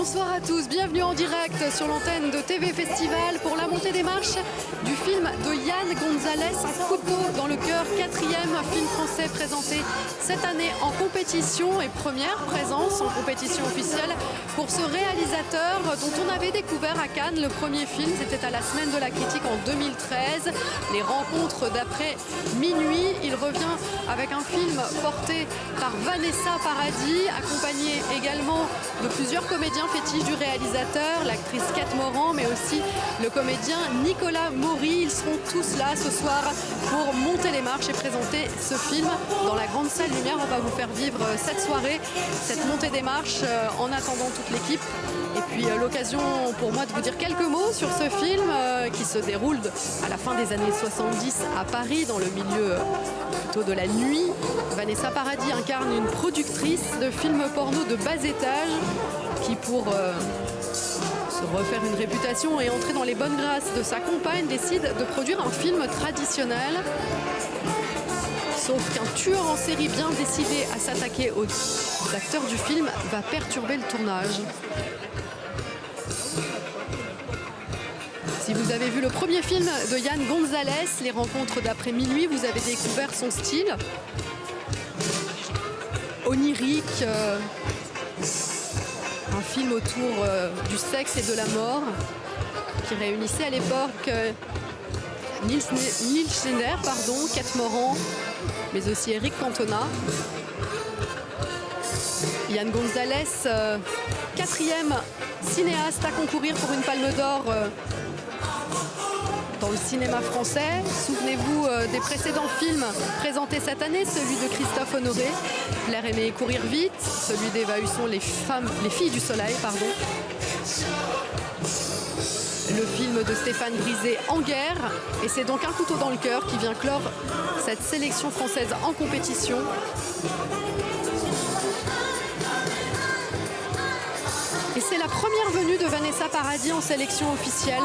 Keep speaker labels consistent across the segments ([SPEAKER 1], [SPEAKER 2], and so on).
[SPEAKER 1] Bonsoir à tous, bienvenue en direct sur l'antenne de TV Festival pour la montée des marches du film de Yann Gonzalez, Un couteau dans le cœur, 4e film français présenté cette année en compétition et première présence en compétition officielle pour ce réalisateur dont on avait découvert à Cannes le premier film, c'était à la Semaine de la Critique en 2013, Les Rencontres d'après minuit. Il revient avec un film porté par Vanessa Paradis, accompagné également de plusieurs comédiens fétiches du réalisateur, l'actrice Kate Moran, mais aussi le comédien Nicolas Maury. Ils seront tous là ce soir pour monter les marches et présenter ce film dans la grande salle lumière. On va vous faire vivre cette soirée, cette montée des marches en attendant toute l'équipe. Et puis l'occasion pour moi de vous dire quelques mots sur ce film qui se déroule à la fin des années 70 à Paris, dans le milieu plutôt de la nuit. Vanessa Paradis incarne une productrice de films porno de bas étage qui, pour se refaire une réputation et entrer dans les bonnes grâces de sa compagne, décide de produire un film traditionnel. Sauf qu'un tueur en série bien décidé à s'attaquer aux acteurs du film va perturber le tournage. Si vous avez vu le premier film de Yann Gonzalez, Les Rencontres d'après minuit, vous avez découvert son style onirique, un film autour du sexe et de la mort qui réunissait à l'époque Nils Schneider, Kate Moran, mais aussi Eric Cantona. Yann Gonzalez, 4e cinéaste à concourir pour une Palme d'Or dans le cinéma français. Souvenez-vous des précédents films présentés cette année, celui de Christophe Honoré, Plaire, aimer et courir vite, celui d'Eva Husson, Les filles du soleil, le film de Stéphane Brisé, En guerre. Et c'est donc Un couteau dans le cœur qui vient clore cette sélection française en compétition. Et c'est la première venue de Vanessa Paradis en sélection officielle.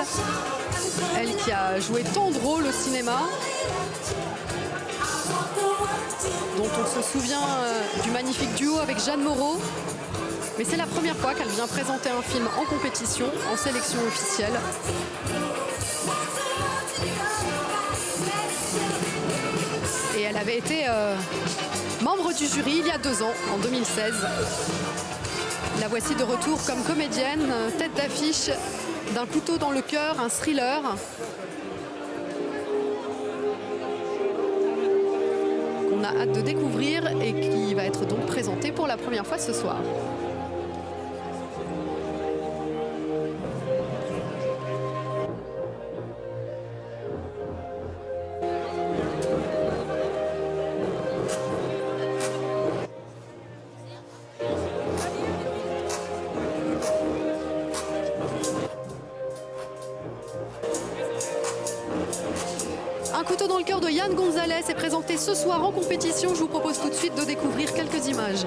[SPEAKER 1] Elle qui a joué tant de rôles au cinéma, dont on se souvient du magnifique duo avec Jeanne Moreau. Mais c'est la première fois qu'elle vient présenter un film en compétition, en sélection officielle. Et elle avait été membre du jury il y a 2 ans, en 2016. La voici de retour comme comédienne, tête d'affiche d'Un couteau dans le cœur, un thriller. Qu'on a hâte de découvrir et qui va être donc présenté pour la première fois ce soir. Un couteau dans le cœur de Yann Gonzalez est présenté ce soir en compétition. Je vous propose tout de suite de découvrir quelques images.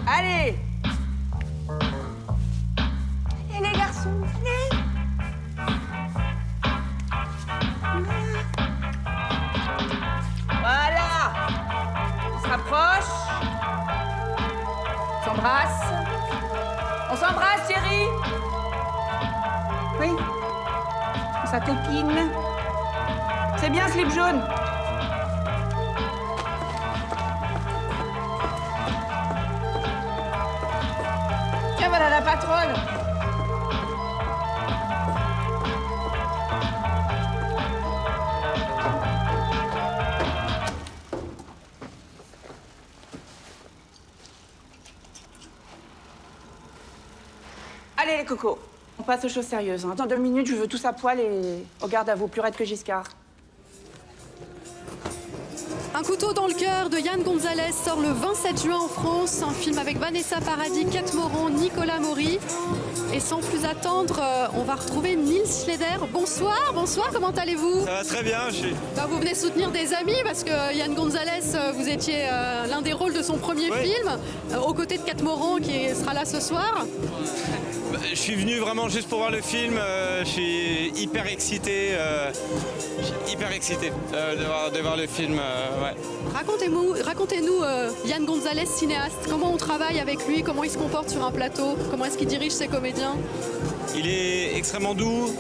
[SPEAKER 2] Allez! Et les garçons, allez! Voilà! On se rapproche. On s'embrasse. On s'embrasse, Thierry. Oui. Ça coquine. C'est bien, slip jaune. Tiens, voilà la patronne. Allez, les cocos, on passe aux choses sérieuses. Dans 2 minutes, je veux tous à poil et au garde à vous, plus raide que Giscard.
[SPEAKER 1] Un couteau dans le cœur de Yann Gonzalez sort le 27 juin en France. Un film avec Vanessa Paradis, Kate Moran, Nicolas Maury. Et sans plus attendre, on va retrouver Nils Schneider. Bonsoir, comment allez-vous?
[SPEAKER 3] Ça va très bien,
[SPEAKER 1] Vous venez soutenir des amis parce que Yann Gonzalez, vous étiez l'un des rôles de son premier film, aux côtés de Kate Moran qui sera là ce soir.
[SPEAKER 3] Je suis venu vraiment juste pour voir le film, je suis hyper excité, de voir le film. Ouais.
[SPEAKER 1] Racontez-nous Yann Gonzalez, cinéaste, comment on travaille avec lui, comment il se comporte sur un plateau, comment est-ce qu'il dirige ses comédiens?
[SPEAKER 3] Il est extrêmement doux,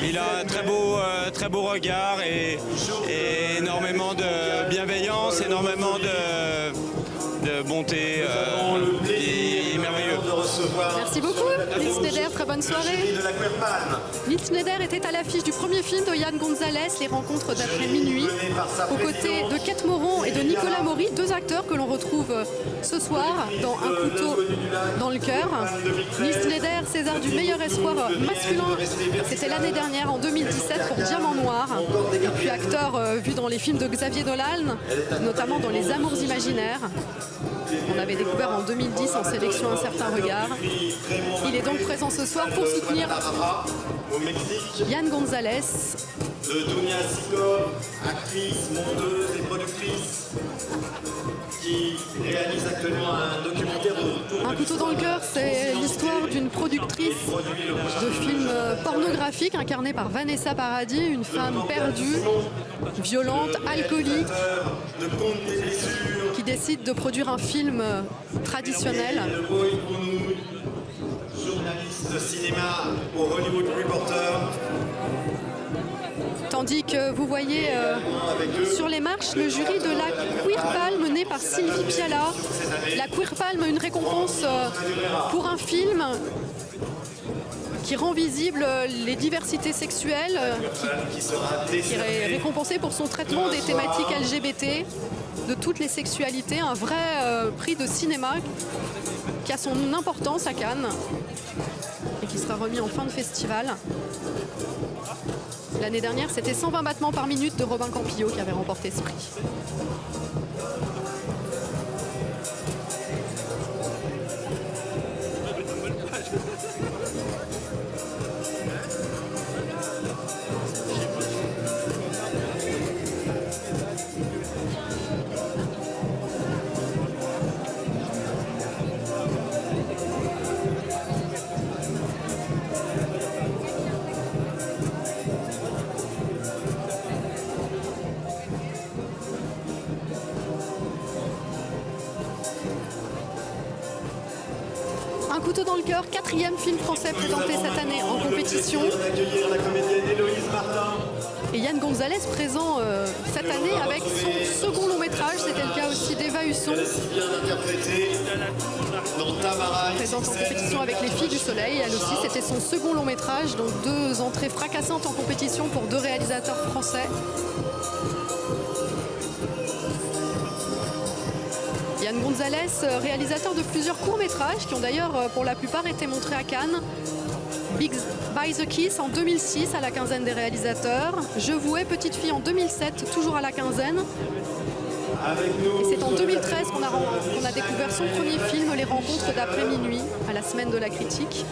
[SPEAKER 3] il a un très beau regard et énormément de bienveillance, énormément de bonté. Il est merveilleux.
[SPEAKER 1] Merci beaucoup, Nils Schneider, très bonne soirée. Nils Schneider était à l'affiche du premier film de Yann Gonzalez, Les Rencontres d'après minuit, aux côtés de Kate Moran et de Nicolas Maury, deux acteurs que l'on retrouve ce soir dans Un couteau dans le cœur. Nils Schneider, César du meilleur espoir masculin, c'était l'année dernière, en 2017, pour Diamant Noir. Et puis acteur vu dans les films de Xavier Dolan, notamment dans Les Amours imaginaires. On avait découvert en 2010 en sélection Un certain regard. Il est donc présent ce soir pour soutenir Yann Gonzalez.
[SPEAKER 4] De Dunia Sikor, actrice, monteuse et productrice, qui réalise actuellement un documentaire autour
[SPEAKER 1] Un couteau dans le cœur, c'est l'histoire d'une productrice de films pornographiques incarnée par Vanessa Paradis, une femme perdue, violente, alcoolique, qui décide de produire un film traditionnel.
[SPEAKER 4] Journaliste de cinéma au Hollywood Reporter.
[SPEAKER 1] Tandis que vous voyez sur les marches le jury de la Queer Palm menée par Sylvie Piala. La Queer Palm, une récompense pour un film qui rend visible les diversités sexuelles, qui est récompensé pour son traitement des thématiques LGBT, de toutes les sexualités, un vrai prix de cinéma qui a son importance à Cannes et qui sera remis en fin de festival. L'année dernière, c'était 120 battements par minute de Robin Campillo qui avait remporté ce prix. Un couteau dans le cœur, 4e film français présenté cette année en compétition. Et Yann Gonzalez présent cette année avec son second long métrage, c'était le cas aussi d'Eva Husson. Présente en compétition avec Les Filles du Soleil, elle aussi c'était son second long métrage, donc 2 entrées fracassantes en compétition pour 2 réalisateurs français. Yann Gonzalez, réalisateur de plusieurs courts-métrages qui ont d'ailleurs pour la plupart été montrés à Cannes. Big by the Kiss en 2006 à la quinzaine des réalisateurs. Je vouais Petite Fille en 2007, toujours à la quinzaine. Et c'est en 2013 qu'on a découvert son premier film, Les Rencontres d'après minuit, à la semaine de la critique.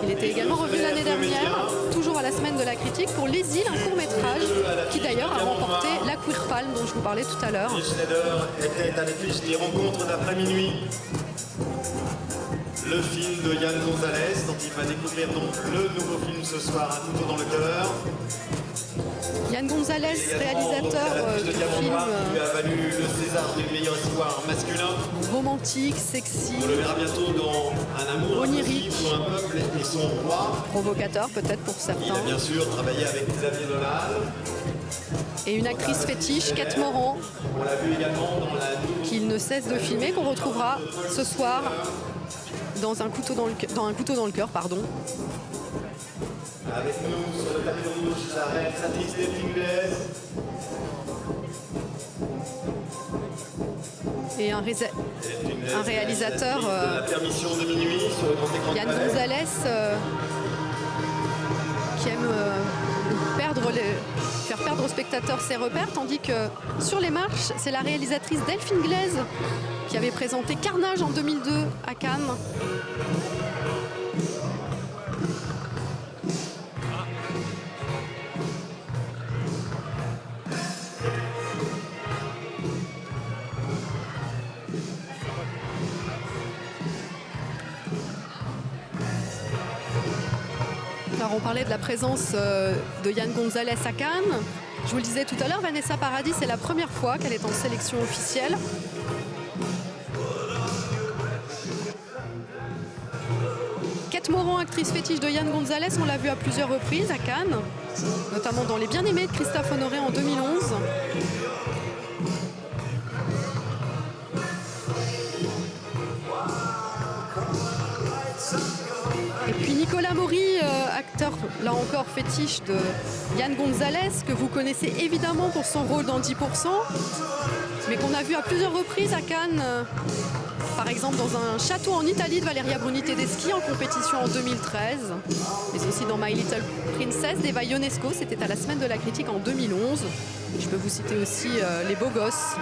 [SPEAKER 1] Il était également revenu l'année dernière, toujours à la semaine de la critique, pour Les Îles, un court-métrage qui d'ailleurs a remporté la Queer Palm dont je vous parlais tout à l'heure.
[SPEAKER 4] Schneider était à l'affiche des Rencontres d'après minuit. Le film de Yann Gonzalez, dont il va découvrir donc le nouveau film ce soir, Un couteau dans le cœur.
[SPEAKER 1] Yann Gonzalez, réalisateur du film
[SPEAKER 4] qui lui a valu le César du meilleur espoir masculin.
[SPEAKER 1] romantique, sexy,
[SPEAKER 4] On le verra bientôt dans Un amour
[SPEAKER 1] onirique,
[SPEAKER 4] pour un peuple et son roi.
[SPEAKER 1] provocateur peut-être pour
[SPEAKER 4] Il a
[SPEAKER 1] certains.
[SPEAKER 4] bien sûr travaillé avec Xavier Dolan.
[SPEAKER 1] Et une actrice fétiche, Kate Moran,
[SPEAKER 4] On l'a vu également dans la
[SPEAKER 1] qu'il ne cesse de filmer, qu'on retrouvera ce soir dans Un couteau dans le cœur, pardon.
[SPEAKER 4] avec nous sur le tapis rouge, la réalisatrice Stéphane
[SPEAKER 1] Et un réalisateur,
[SPEAKER 4] la permission de minuit sur le grand écran de
[SPEAKER 1] Yann
[SPEAKER 4] palais.
[SPEAKER 1] Gonzalez, qui aime perdre faire perdre aux spectateurs ses repères, tandis que sur les marches, c'est la réalisatrice Delphine Glaise qui avait présenté Carnage en 2002 à Cannes. Alors on parlait de la présence de Yann Gonzalez à Cannes. Je vous le disais tout à l'heure, Vanessa Paradis, c'est la première fois qu'elle est en sélection officielle. Kate Moran, actrice fétiche de Yann Gonzalez, on l'a vue à plusieurs reprises à Cannes, notamment dans Les Bien-Aimés de Christophe Honoré en 2011. Et puis Nicolas Maury, acteur là encore fétiche de Yann Gonzalez, que vous connaissez évidemment pour son rôle dans 10%, mais qu'on a vu à plusieurs reprises à Cannes, par exemple dans un château en Italie de Valeria Bruni Tedeschi en compétition en 2013, mais aussi dans My Little Princess d'Eva Ionesco, c'était à la Semaine de la Critique en 2011. Je peux vous citer aussi Les Beaux Gosses.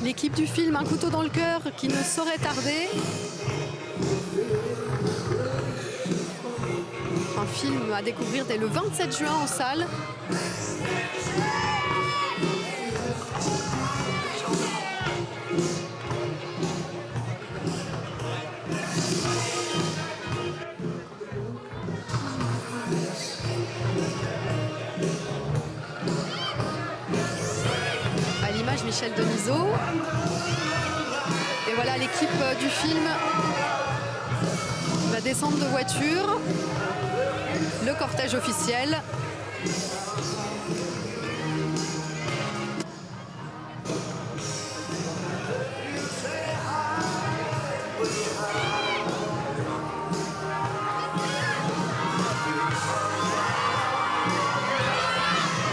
[SPEAKER 1] L'équipe du film Un couteau dans le cœur qui ne saurait tarder. Un film à découvrir dès le 27 juin en salle. À l'image, Michel Denisot. Et voilà l'équipe du film qui va descendre de voiture. Le cortège officiel.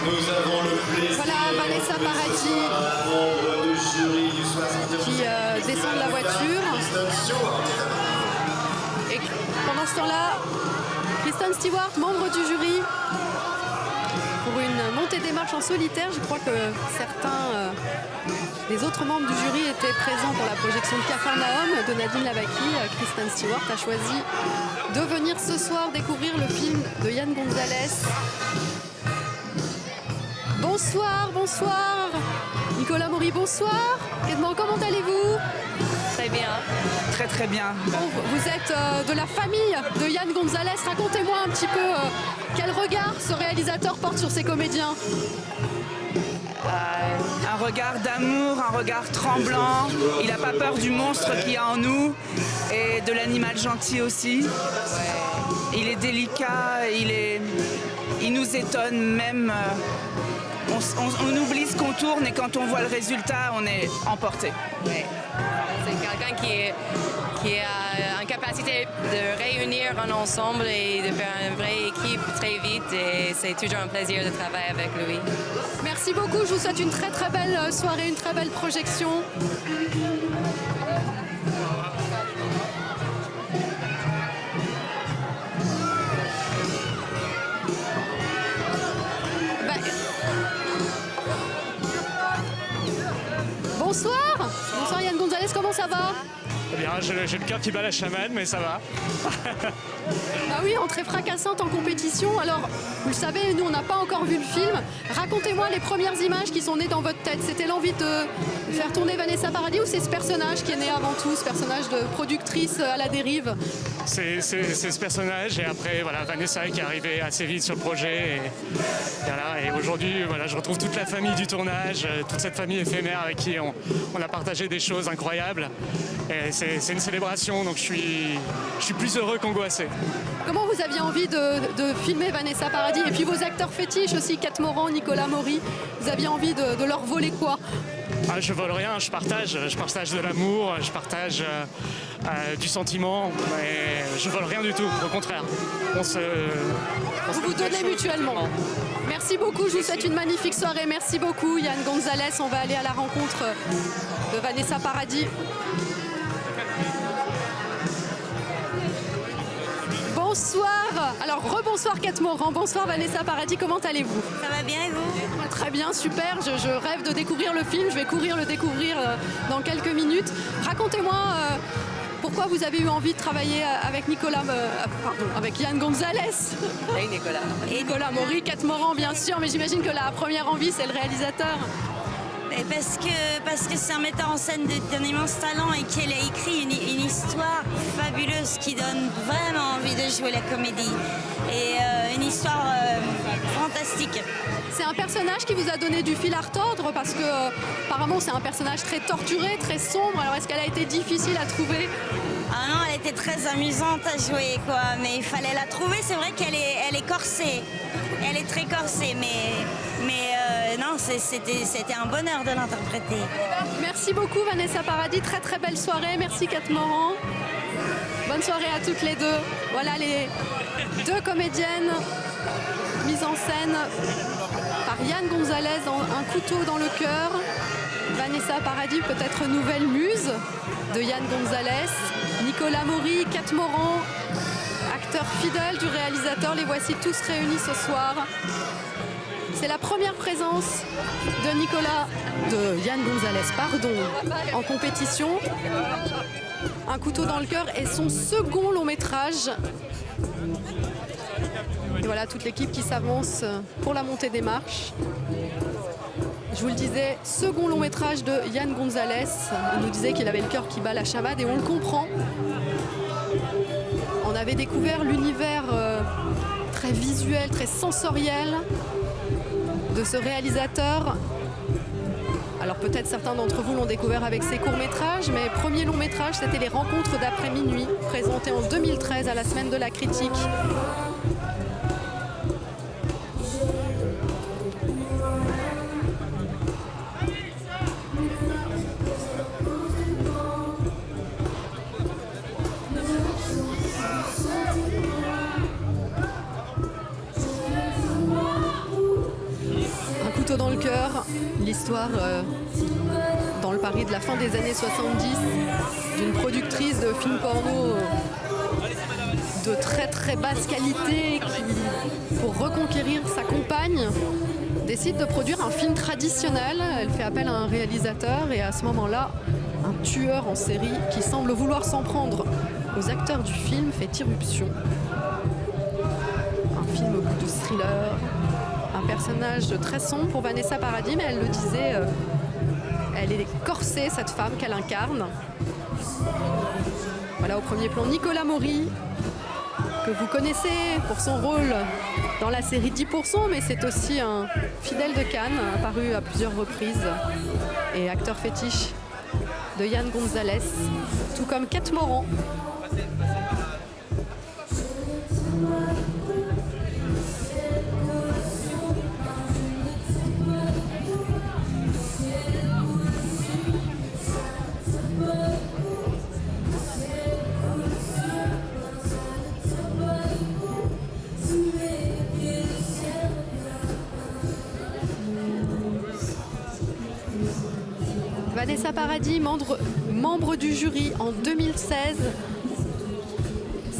[SPEAKER 4] Nous avons le plaisir.
[SPEAKER 1] Voilà Vanessa Paradis
[SPEAKER 4] Membre du jury du 71.
[SPEAKER 1] qui descend de la voiture. Et pendant ce temps-là, Kristen Stewart, membre du jury, pour une montée des marches en solitaire. Je crois que certains des autres membres du jury étaient présents pour la projection de Capharnaüm de Nadine Lavaki. Kristen Stewart a choisi de venir ce soir découvrir le film de Yann Gonzalez. Bonsoir, bonsoir. Nicolas Maury, bonsoir. Edmond, comment allez-vous?
[SPEAKER 2] Très bien. Très très bien.
[SPEAKER 1] Bon, vous êtes de la famille de Yann Gonzalez. Racontez-moi un petit peu quel regard ce réalisateur porte sur ses comédiens.
[SPEAKER 2] Un regard d'amour, un regard tremblant. Il n'a pas peur du monstre qu'il y a en nous et de l'animal gentil aussi. Il est délicat, il nous étonne même. On oublie ce qu'on tourne et quand on voit le résultat, on est emporté.
[SPEAKER 5] Ouais. C'est quelqu'un qui a une capacité de réunir un ensemble et de faire une vraie équipe très vite. Et c'est toujours un plaisir de travailler avec lui.
[SPEAKER 1] Merci beaucoup. Je vous souhaite une très très belle soirée, une très belle projection. Bonsoir. Bonsoir Yann Gonzalez, comment ça va?
[SPEAKER 6] Eh bien, j'ai le cœur qui bat la chamade, mais ça va.
[SPEAKER 1] Bah oui, entrée fracassante en compétition. Alors, vous le savez, nous, on n'a pas encore vu le film. Racontez-moi les premières images qui sont nées dans votre tête. C'était l'envie de faire tourner Vanessa Paradis ou c'est ce personnage qui est né avant tout, ce personnage de productrice à la dérive?
[SPEAKER 6] C'est ce personnage et après voilà, Vanessa qui est arrivée assez vite sur le projet et aujourd'hui voilà, je retrouve toute la famille du tournage, toute cette famille éphémère avec qui on a partagé des choses incroyables et c'est une célébration donc je suis plus heureux qu'angoissé.
[SPEAKER 1] Comment vous aviez envie de filmer Vanessa Paradis et puis vos acteurs fétiches aussi, Kat Moran, Nicolas Maury, vous aviez envie de leur voler quoi?
[SPEAKER 6] Ah, je vole rien, je partage de l'amour, je partage du sentiment, mais je vole rien du tout, au contraire.
[SPEAKER 1] Vous vous donnez mutuellement. Merci beaucoup, je vous souhaite une magnifique soirée. Merci beaucoup Yann Gonzalez, on va aller à la rencontre de Vanessa Paradis. Bonsoir, alors rebonsoir Kat Moran, bonsoir Vanessa Paradis, comment allez-vous?
[SPEAKER 7] Ça va bien et vous?
[SPEAKER 1] Très bien, super, je rêve de découvrir le film, je vais courir le découvrir dans quelques minutes. Racontez-moi pourquoi vous avez eu envie de travailler avec avec Yann Gonzalez.
[SPEAKER 5] Hey Nicolas.
[SPEAKER 1] Et Nicolas Maury, Kat Moran bien sûr, mais j'imagine que la première envie c'est le réalisateur.
[SPEAKER 7] Et parce que c'est un metteur en scène d'un immense talent et qu'il a écrit une histoire fabuleuse qui donne vraiment envie de jouer la comédie. Et une histoire fantastique.
[SPEAKER 1] C'est un personnage qui vous a donné du fil à retordre parce que apparemment c'est un personnage très torturé, très sombre. Alors est-ce qu'elle a été difficile à trouver?
[SPEAKER 7] Ah non, elle était très amusante à jouer quoi, mais il fallait la trouver. C'est vrai qu'elle est corsée. Elle est très corsée, mais non, c'était un bonheur de l'interpréter.
[SPEAKER 1] Merci beaucoup Vanessa Paradis, très très belle soirée. Merci Kat Moran. Bonne soirée à toutes les deux. Voilà les deux comédiennes mises en scène par Yann Gonzalez dans Un couteau dans le cœur. Vanessa Paradis, peut-être nouvelle muse de Yann Gonzalez. Nicolas Maury, Kat Moran, acteur fidèle du réalisateur. Les voici tous réunis ce soir. C'est la première présence de Yann Gonzalez, en compétition. Un couteau dans le cœur est son second long métrage. Et voilà toute l'équipe qui s'avance pour la montée des marches. Je vous le disais, second long métrage de Yann Gonzalez. Il nous disait qu'il avait le cœur qui bat la chamade et on le comprend. On avait découvert l'univers très visuel, très sensoriel de ce réalisateur. Alors peut-être certains d'entre vous l'ont découvert avec ses courts-métrages, mais premier long-métrage, c'était Les Rencontres d'après minuit, présenté en 2013 à la Semaine de la Critique. Dans le cœur, l'histoire dans le Paris de la fin des années 70 d'une productrice de films porno de très très basse qualité qui, pour reconquérir sa compagne, décide de produire un film traditionnel. Elle fait appel à un réalisateur et à ce moment-là, un tueur en série qui semble vouloir s'en prendre aux acteurs du film fait irruption. Un film au goût de thriller. Un personnage très sombre pour Vanessa Paradis, mais elle le disait, elle est corsée, cette femme qu'elle incarne. Voilà au premier plan Nicolas Maury, que vous connaissez pour son rôle dans la série 10%, mais c'est aussi un fidèle de Cannes, apparu à plusieurs reprises, et acteur fétiche de Yann Gonzalez, tout comme Kat Moran. Vanessa Paradis, membre du jury en 2016.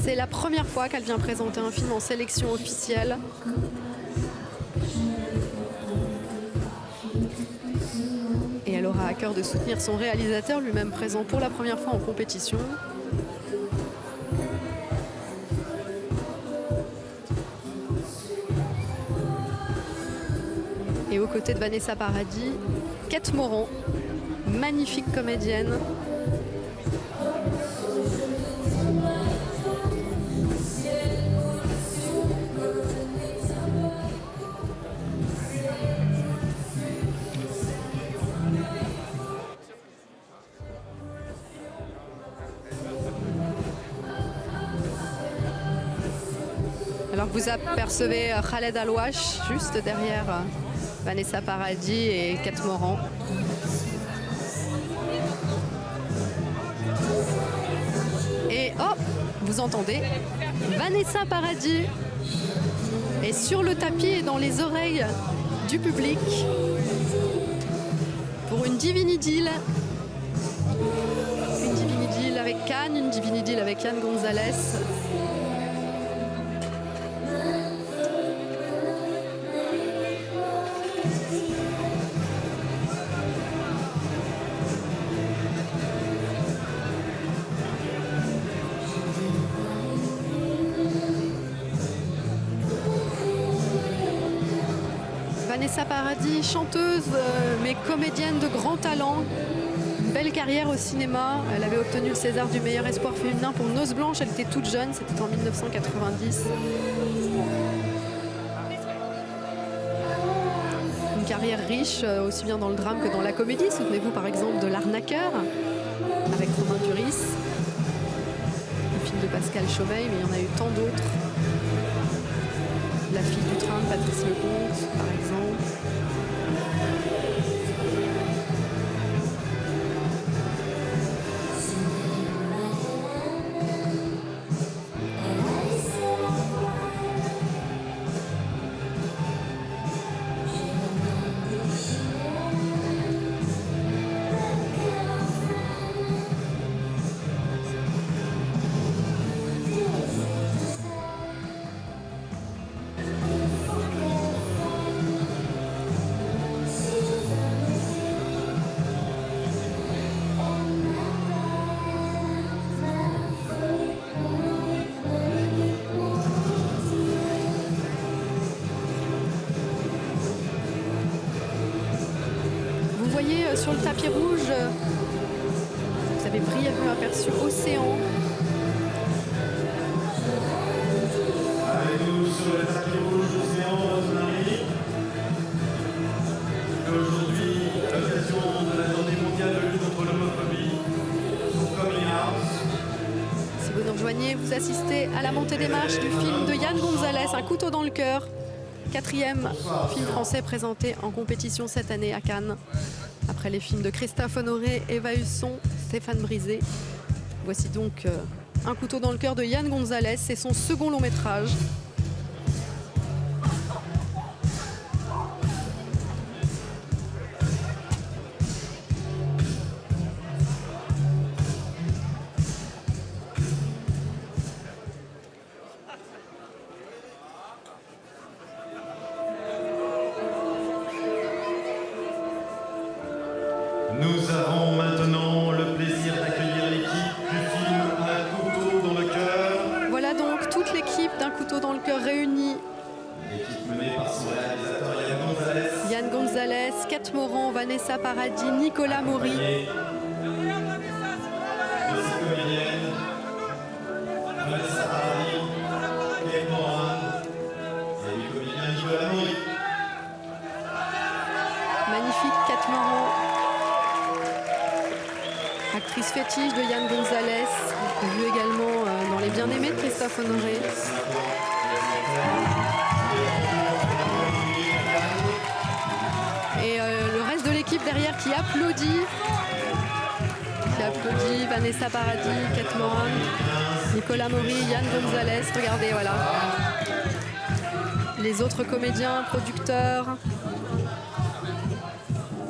[SPEAKER 1] C'est la première fois qu'elle vient présenter un film en sélection officielle. Et elle aura à cœur de soutenir son réalisateur, lui-même présent pour la première fois en compétition. Et aux côtés de Vanessa Paradis, Kate Moran, magnifique comédienne. Alors que vous apercevez Khaled Alouache juste derrière Vanessa Paradis et Kate Moran. Et oh, vous entendez Vanessa Paradis est sur le tapis et dans les oreilles du public pour une divine idylle. Une divine idylle avec Cannes, une divine idylle avec Yann Gonzalez. Vanessa Paradis, chanteuse mais comédienne de grand talent, une belle carrière au cinéma. Elle avait obtenu le César du meilleur espoir féminin pour Noce Blanche. Elle était toute jeune, c'était en 1990. Une carrière riche, aussi bien dans le drame que dans la comédie. Souvenez-vous par exemple de L'Arnaqueur avec Romain Duris, le film de Pascal Chaumeil, mais il y en a eu tant d'autres. La fille du train de Patrice Lecomte, par exemple. Sur le tapis rouge, vous avez brièvement aperçu Océan.
[SPEAKER 4] Avec nous sur le tapis rouge, Océan, Rosemary. Aujourd'hui, à l'occasion de la journée mondiale de lutte contre l'homophobie, sur Coming Out.
[SPEAKER 1] Si vous nous rejoignez, vous assistez à la montée des marches du film de Yann Gonzalez, Un couteau dans le cœur, 4e film français présenté en compétition cette année à Cannes. Après les films de Christophe Honoré, Eva Husson, Stéphane Brisé. Voici donc Un couteau dans le cœur de Yann Gonzalez. C'est son second long métrage.
[SPEAKER 4] Nous avons maintenant le plaisir d'accueillir l'équipe du film Un couteau dans le cœur.
[SPEAKER 1] Voilà donc toute l'équipe d'Un couteau dans le cœur réunie.
[SPEAKER 4] L'équipe menée par son réalisateur Yann Gonzalez.
[SPEAKER 1] Yann Gonzalez, Kate Moran, Vanessa Paradis, Nicolas Maury.
[SPEAKER 4] De ses comédiennes, Vanessa Paradis, Kate Moran et du comédien Nicolas Maury.
[SPEAKER 1] Magnifique Kate Moran. Actrice fétiche de Yann Gonzalez, vue également dans Les Bien-Aimés de Christophe Honoré. Et le reste de l'équipe derrière qui applaudit. Vanessa Paradis, Kate Moran, Nicolas Maury, Yann Gonzalez. Regardez, voilà. Les autres comédiens, producteurs.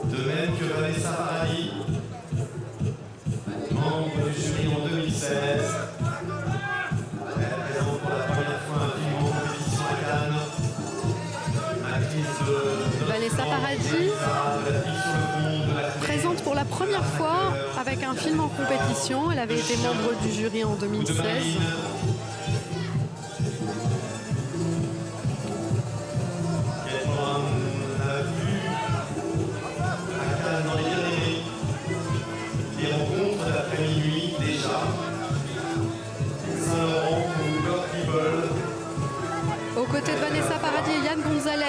[SPEAKER 4] De même que Vanessa Paradis, membre du jury en 2016. Elle présente pour la première fois un film en compétition à Cannes. Actrice de
[SPEAKER 1] Vanessa Paradis présente pour la première fois avec un film en compétition. Elle avait été membre du jury en 2016.
[SPEAKER 4] On a vu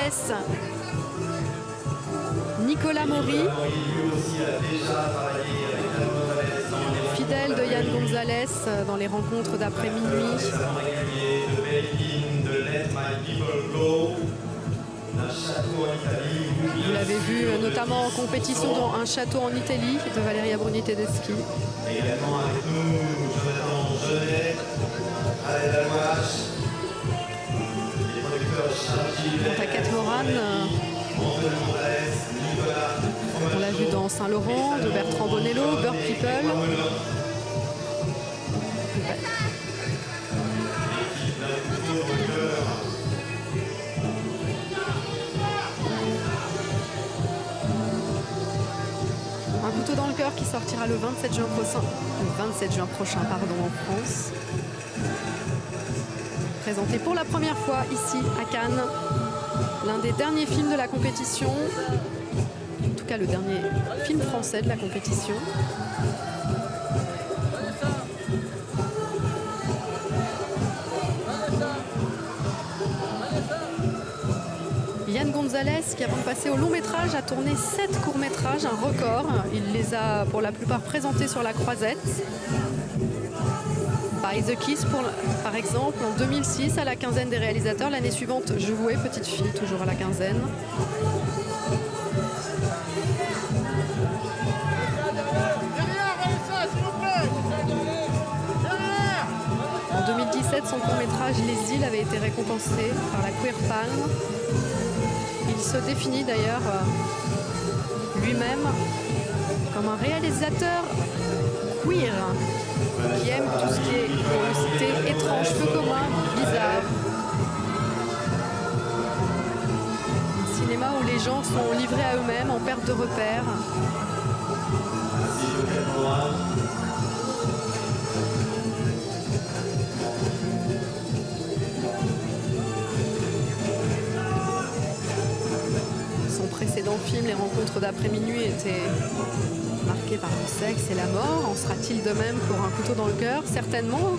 [SPEAKER 1] Gonzalez, Nicolas Maury, fidèle de Yann Gonzalez dans les rencontres d'après minuit. Vous l'avez vu notamment en compétition dans Un château en Italie de Valeria Bruni Tedeschi.
[SPEAKER 4] Également avec nous, Jonathan Genet, Alain Dalouache, les producteurs Charles
[SPEAKER 1] Quant à Kate Moran, on l'a vu dans Saint-Laurent, de Bertrand Bonello, Bird People. Un couteau dans le cœur qui sortira le 27 juin prochain en France. Présenté pour la première fois ici à Cannes. L'un des derniers films de la compétition. En tout cas, le dernier film français de la compétition. Yann Gonzalez, qui avant de passer au long métrage, a tourné 7 courts-métrages, un record. Il les a pour la plupart présentés sur la Croisette. By the Kiss, par exemple, en 2006, à la quinzaine des réalisateurs. L'année suivante, Je jouais petite fille, toujours à la quinzaine. En 2017, son court-métrage Les Îles avait été récompensé par la Queer Palm. Il se définit d'ailleurs lui-même comme un réalisateur queer qui aime tout ce qui est, pour le citer, étrange, peu commun, bizarre. Un cinéma où les gens sont livrés à eux-mêmes, en perte de repères. Son précédent film, Les rencontres d'après minuit, était marqué par le sexe et la mort. En sera-t-il de même pour Un couteau dans le cœur? Certainement,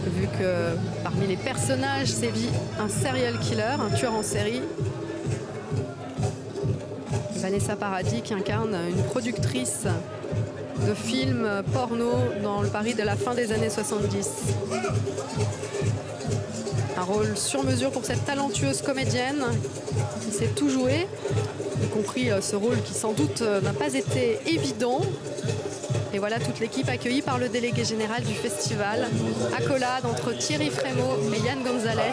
[SPEAKER 1] vu que parmi les personnages sévit un serial killer, un tueur en série. Vanessa Paradis, qui incarne une productrice de films porno dans le Paris de la fin des années 70. Un rôle sur mesure pour cette talentueuse comédienne qui sait tout jouer, y compris ce rôle qui sans doute n'a pas été évident. Et voilà toute l'équipe accueillie par le délégué général du festival. Accolade entre Thierry Frémaux et Yann Gonzalez.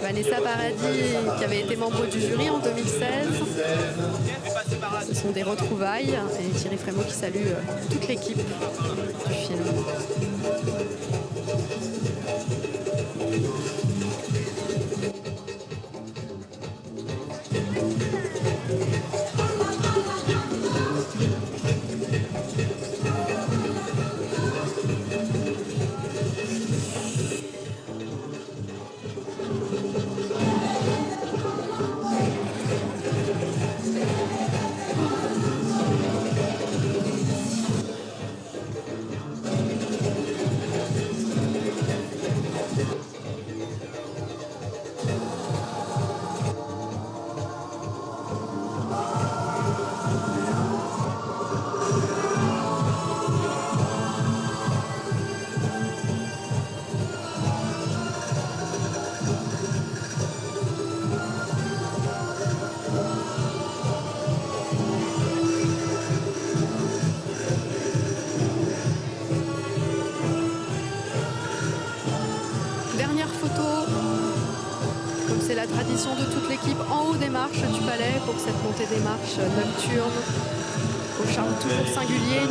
[SPEAKER 1] Vanessa Paradis, qui avait été membre du jury en 2016. Ce sont des retrouvailles. Et Thierry Frémaux qui salue toute l'équipe du film. La tradition de toute l'équipe en haut des marches du palais pour cette montée des marches nocturne au charme toujours singulier.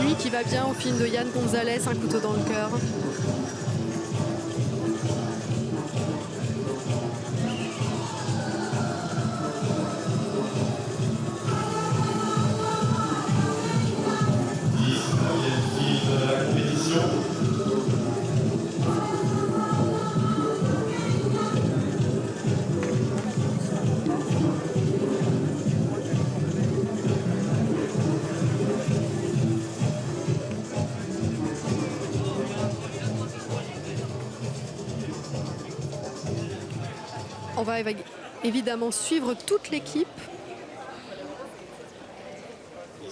[SPEAKER 1] Une nuit qui va bien au film de Yann Gonzalez, Un couteau dans le cœur. On va évidemment suivre toute l'équipe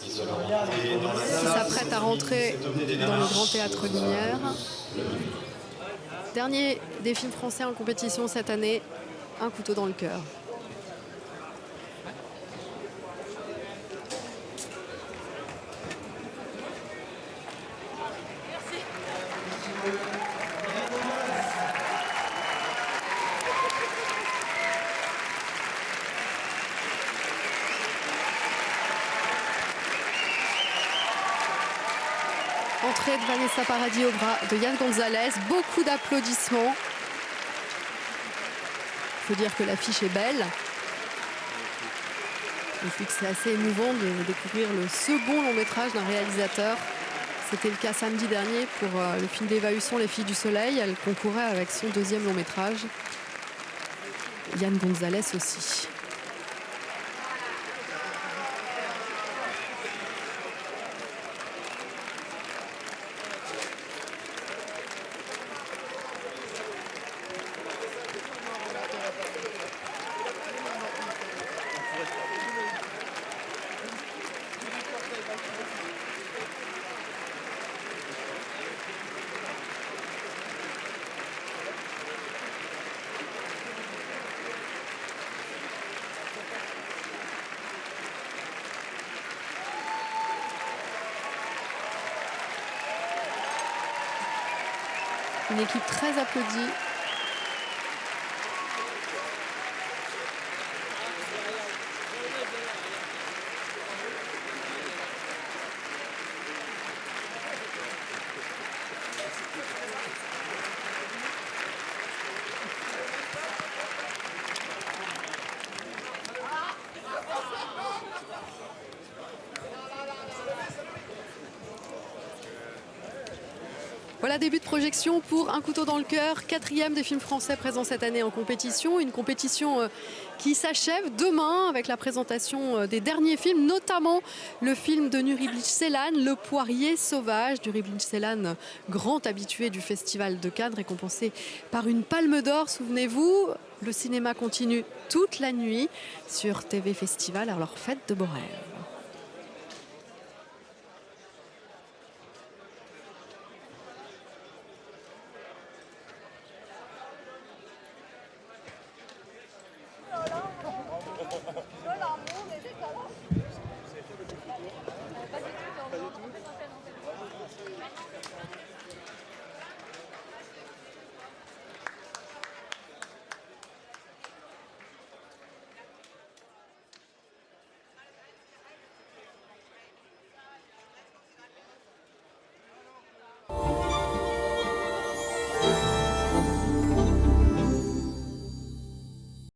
[SPEAKER 1] qui s'apprête à rentrer dans le Grand Théâtre Lumière. Dernier des films français en compétition cette année, Un couteau dans le cœur. Entrée de Vanessa Paradis au bras de Yann Gonzalez, beaucoup d'applaudissements. Il faut dire que l'affiche est belle. Et puis que c'est assez émouvant de découvrir le second long métrage d'un réalisateur. C'était le cas samedi dernier pour le film d'Eva Husson, Les Filles du Soleil. Elle concourait avec son deuxième long métrage. Yann Gonzalez aussi. Une équipe très applaudie. Voilà, début de projection pour Un couteau dans le cœur, 4e des films français présents cette année en compétition. Une compétition qui s'achève demain avec la présentation des derniers films, notamment le film de Nuri Bilge Ceylan, Le Poirier sauvage. Nuri Bilge Ceylan, grand habitué du Festival de Cannes, récompensé par une Palme d'Or. Souvenez-vous, le cinéma continue toute la nuit sur TV Festival, alors faites de beaux rêves.